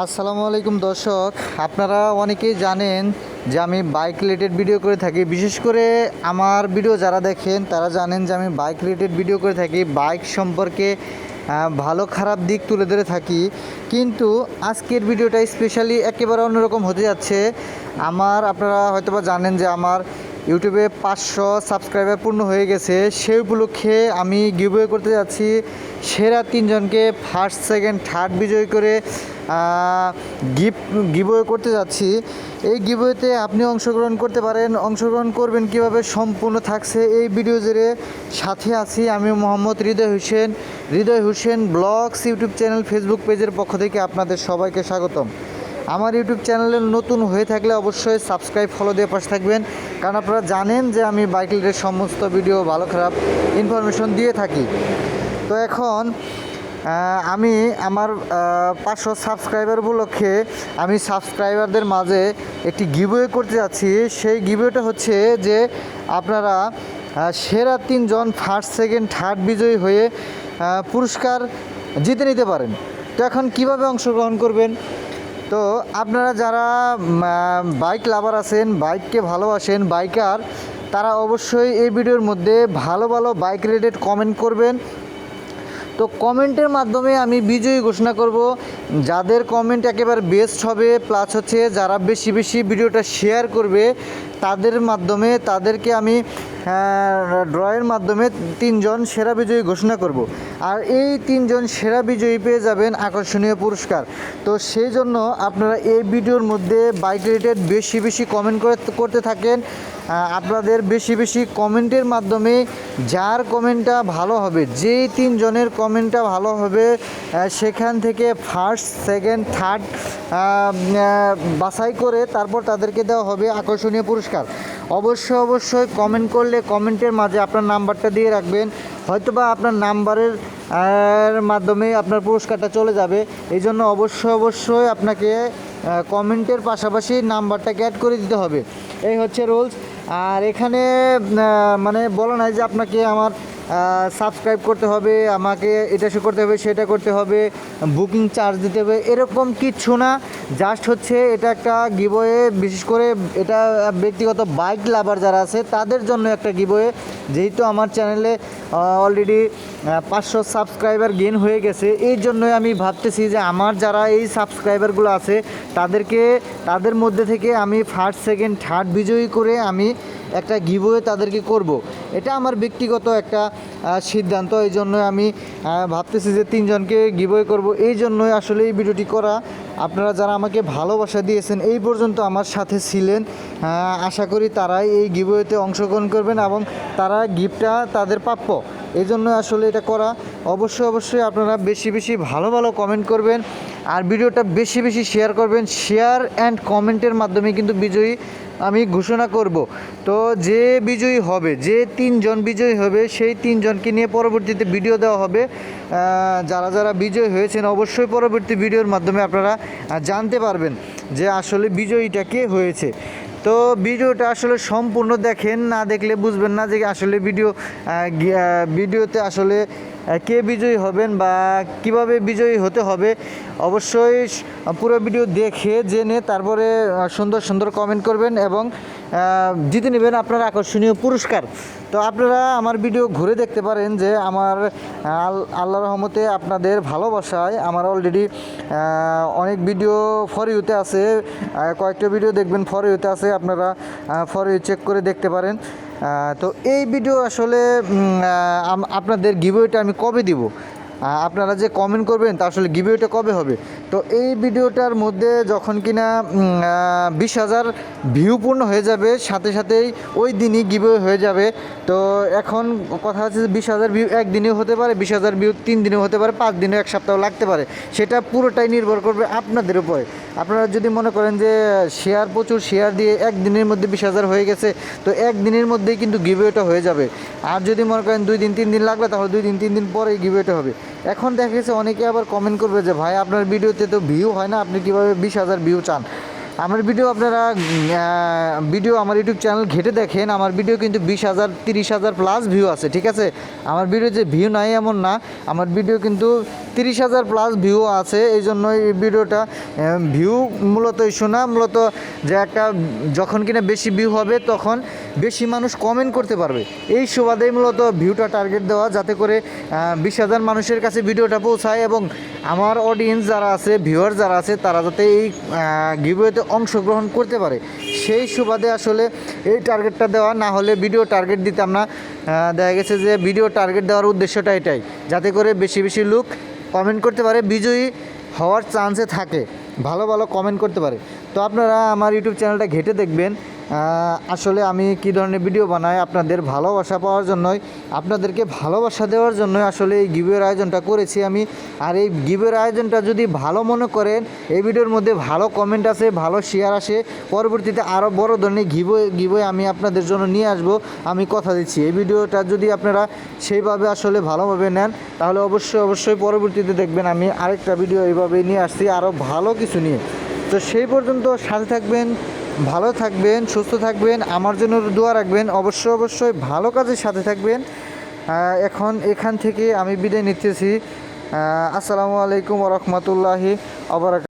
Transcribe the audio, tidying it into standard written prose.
আসসালামু আলাইকুম দর্শক, আপনারা অনেকেই জানেন যে আমি বাইক রিলেটেড ভিডিও করে থাকি। বিশেষ করে আমার ভিডিও যারা দেখেন তারা জানেন যে আমি বাইক রিলেটেড ভিডিও করে থাকি, বাইক সম্পর্কে ভালো খারাপ দিক তুলে ধরে থাকি। কিন্তু আজকের ভিডিওটা স্পেশালি একেবারে অন্যরকম হতে যাচ্ছে। আপনারা হয়তোবা জানেন যে আমার ইউটিউবে 500 সাবস্ক্রাইবার পূর্ণ হয়ে গেছে। সেই উপলক্ষে আমি গিভওয়ে করতে যাচ্ছি সেরা 3 জনকে ফার্স্ট সেকেন্ড থার্ড বিজয়ী করে গিভওয়ে করতে যাচ্ছি। এই গিভওয়েতে আপনি অংশগ্রহণ করতে পারেন। অংশগ্রহণ করবেন কিভাবে সম্পূর্ণ থাকছে এই ভিডিও জুড়ে। সাথে আছি আমি Mohammad Hridoy Hossain blogs YouTube channel Facebook পেজের পক্ষ থেকে আপনাদের সবাইকে স্বাগতম। আমার ইউটিউব চ্যানেলে নতুন হয়ে থাকলে অবশ্যই সাবস্ক্রাইব ফলো দিয়ে পাশে থাকবেন, কারণ আপনারা জানেন যে আমি বাইক রিলেটেড সমস্ত ভিডিও ভালো খারাপ ইনফরমেশন দিয়ে থাকি। তো এখন আমি আমার 500 সাবস্ক্রাইবার উপলক্ষে আমি সাবস্ক্রাইবারদের মাঝে একটি গিভওয়ে করতে যাচ্ছি। সেই গিভওয়েটা হচ্ছে যে আপনারা সেরা 3 জন ফার্স্ট সেকেন্ড থার্ড বিজয়ী হয়ে পুরস্কার জিতে নিতে পারেন। তো এখন কিভাবে অংশগ্রহণ করবেন? তো আপনারা যারা বাইক লাভার আছেন, বাইককে ভালোবাসেন, বাইকার, তারা অবশ্যই এই ভিডিওর মধ্যে ভালো ভালো বাইক রিলেটেড কমেন্ট করবেন। তো কমেন্টের মাধ্যমে আমি বিজয়ী ঘোষণা করব। যাদের কমেন্ট একেবারে বেস্ট হবে, প্লাস হচ্ছে যারা বেশি বেশি ভিডিওটা শেয়ার করবে, তাদেরকে আমি ড্রয়ের মাধ্যমে 3 জন সেরা বিজয়ী ঘোষণা করব। আর এই 3 জন সেরা বিজয়ী পেয়ে যাবেন আকর্ষণীয় পুরস্কার। তো সেই জন্য আপনারা এই ভিডিওর মধ্যে বাইক রিলেটেড বেশি বেশি কমেন্ট করতে থাকেন। আপনাদের বেশি বেশি কমেন্টের মাধ্যমে যার কমেন্টটা ভালো হবে, যেই 3 জনের কমেন্টটা ভালো হবে, সেখান থেকে ফার্স্ট সেকেন্ড থার্ড বাছাই করে তারপর তাদেরকে দেওয়া হবে আকর্ষণীয় পুরস্কার। অবশ্যই কমেন্ট করলে কমেন্টের মাঝে আপনার নাম্বারটা দিয়ে রাখবেন। হয়তোবা আপনার নাম্বারের মাধ্যমে আপনার পুরস্কারটা চলে যাবে। এই জন্য অবশ্যই আপনাকে কমেন্টের পাশাপাশি নাম্বারটাকে অ্যাড করে দিতে হবে। এই হচ্ছে রুলস। আর এখানে মানে বলা নাই যে আপনাকে আমার সাবস্ক্রাইব করতে হবে, আমাকে এটা করতে হবে, সেটা করতে হবে, বুকিং চার্জ দিতে হবে, এরকম কিচ্ছু না। জাস্ট হচ্ছে এটা একটা গিভওয়ে। বিশেষ করে এটা ব্যক্তিগত বাইক লাভার যারা আছে তাদের জন্য একটা গিভওয়ে। যেহেতু আমার চ্যানেলে অলরেডি 500 সাবস্ক্রাইবার গেইন হয়ে গেছে, এই জন্যই আমি ভাবতেছি যে আমার যারা এই সাবস্ক্রাইবারগুলো আছে তাদের মধ্যে থেকে আমি ফার্স্ট সেকেন্ড থার্ড বিজয়ী করে আমি একটা গিভওয়ে তাদেরকে করব। এটা আমার ব্যক্তিগত একটা সিদ্ধান্ত। এই জন্যই আমি ভাবতেছি যে 3 জনকে গিভওয়ে করব। এই জন্যই আসলে এই ভিডিওটি করা। আপনারা যারা আমাকে ভালোবাসা দিয়েছেন, এই পর্যন্ত আমার সাথে ছিলেন, আশা করি তারাই এই গিভওয়েতে অংশগ্রহণ করবেন এবং তারা গিফটটা তাদের প্রাপ্য। এই জন্য আসলে এটা করা। অবশ্যই আপনারা বেশি বেশি ভালো কমেন্ট করবেন আর ভিডিওটা বেশি বেশি শেয়ার করবেন। শেয়ার অ্যান্ড কমেন্টের মাধ্যমে কিন্তু বিজয়ী আমি ঘোষণা করব। তো যে বিজয়ী হবে, যে 3 জন বিজয়ী হবে, সেই 3 জনকে নিয়ে পরবর্তীতে ভিডিও দেওয়া হবে। যারা বিজয়ী হয়েছেন অবশ্যই পরবর্তী ভিডিওর মাধ্যমে আপনারা জানতে পারবেন যে আসলে বিজয়ীটা কে হয়েছে। তো ভিডিওটা আসলে সম্পূর্ণ দেখেন, না দেখলে বুঝবেন না যে আসলে ভিডিওতে আসলে কে বিজয়ী হবেন বা কিভাবে বিজয়ী হতে হবে। অবশ্যই পুরো ভিডিও দেখে জেনে তারপরে সুন্দর কমেন্ট করবেন এবং জিতে নেবেন আপনার আকর্ষণীয় পুরস্কার। তো আপনারা আমার ভিডিও ঘুরে দেখতে পারেন যে আমার আল্লাহর রহমতে আপনাদের ভালোবাসায় আমার অলরেডি অনেক ভিডিও ফর ইউতে আছে। কয়েকটা ভিডিও দেখবেন ফর ইউতে আছে, আপনারা ফর ইউ চেক করে দেখতে পারেন। তো এই ভিডিও আসলে আপনাদের গিভওয়েটা আমি কবে দিব, আপনারা যে কমেন্ট করবেন তা আসলে গিভওয়েটা কবে হবে। তো এই ভিডিওটার মধ্যে যখন কিনা 20,000 ভিউ পূর্ণ হয়ে যাবে, সাথেই ওই দিনই গিভওয়ে হয়ে যাবে। তো এখন কথা হচ্ছে যে 20,000 ভিউ একদিনেও হতে পারে, 20,000 ভিউ 3 দিনেও হতে পারে, 5 দিনেও, 1 সপ্তাহ লাগতে পারে। সেটা পুরোটাই নির্ভর করবে আপনাদের উপরে। আপনারা যদি মনে করেন যে প্রচুর শেয়ার দিয়ে একদিনের মধ্যে 20,000 হয়ে গেছে, তো একদিনের মধ্যেই কিন্তু গিভওয়েটা হয়ে যাবে। আর যদি মনে করেন 2 দিন 3 দিন লাগবে, তাহলে 2 দিন 3 দিন পরেই গিভওয়েটা হবে। এখন দেখা গেছে অনেকে আবার কমেন্ট করবে যে ভাই আপনার ভিডিওতে তো ভিউ হয় না, আপনি কীভাবে 20,000 ভিউ চান। আমার ভিডিও আপনারা ভিডিও আমার ইউটিউব চ্যানেল ঘেটে দেখেন, আমার ভিডিও কিন্তু 20,000 30,000 প্লাস ভিউ আছে, ঠিক আছে। আমার ভিডিও যে ভিউ নাই এমন না, আমার ভিডিও কিন্তু 30,000 প্লাস ভিউ আছে। এই জন্যই এই ভিডিওটা ভিউ মূলত ইস্যু না, মূলত যে একটা যখন কিনা বেশি ভিউ হবে তখন বেশি মানুষ কমেন্ট করতে পারবে, এই সুবাদেই মূলত ভিউটা টার্গেট দেওয়া, যাতে করে 20,000 মানুষের কাছে ভিডিওটা পৌঁছায় এবং আমার অডিয়েন্স যারা আছে, ভিউয়ার যারা আছে, তারা যাতে এই গিভওয়েতে অংশগ্রহণ করতে পারে, সেই সুবাদে আসলে এই টার্গেটটা দেওয়া। না হলে ভিডিও টার্গেট দিতাম না। দেখা গেছে যে ভিডিও টার্গেট দেওয়ার উদ্দেশ্যটা এটাই, যাতে করে বেশি বেশি লোক কমেন্ট করতে পারে, বিজয়ী হওয়ার চান্সে থাকে, ভালো ভালো কমেন্ট করতে পারে। তো আপনারা আমার ইউটিউব চ্যানেলটা ঘেটে দেখবেন আসলে আমি কী ধরনের ভিডিও বানাই, আপনাদের ভালোবাসা পাওয়ার জন্যই, আপনাদেরকে ভালোবাসা দেওয়ার জন্যই আসলে এই গিভওয়ের আয়োজনটা করেছি আমি। আর এই গিভওয়ের আয়োজনটা যদি ভালো মনে করেন, এই ভিডিওর মধ্যে ভালো কমেন্ট আছে, ভালো শেয়ার আসে, পরবর্তীতে আরও বড় ধরনের গিভওয়ে আমি আপনাদের জন্য নিয়ে আসব, আমি কথা দিচ্ছি। এই ভিডিওটা যদি আপনারা সেইভাবে আসলে ভালোভাবে নেন, তাহলে অবশ্যই পরবর্তীতে দেখবেন আমি আরেকটা ভিডিও এইভাবে নিয়ে আসছি আরও ভালো কিছু নিয়ে। তো সেই পর্যন্ত সাথে থাকবেন, ভালো থাকবেন, সুস্থ থাকবেন, আমার জন্য দোয়া রাখবেন, অবশ্যই ভালো কাজের সাথে থাকবেন। এখান থেকে আমি বিদায় নিতেছি। আসসালামু আলাইকুম ওয়া রাহমাতুল্লাহি ওয়া বারাকাতুহু।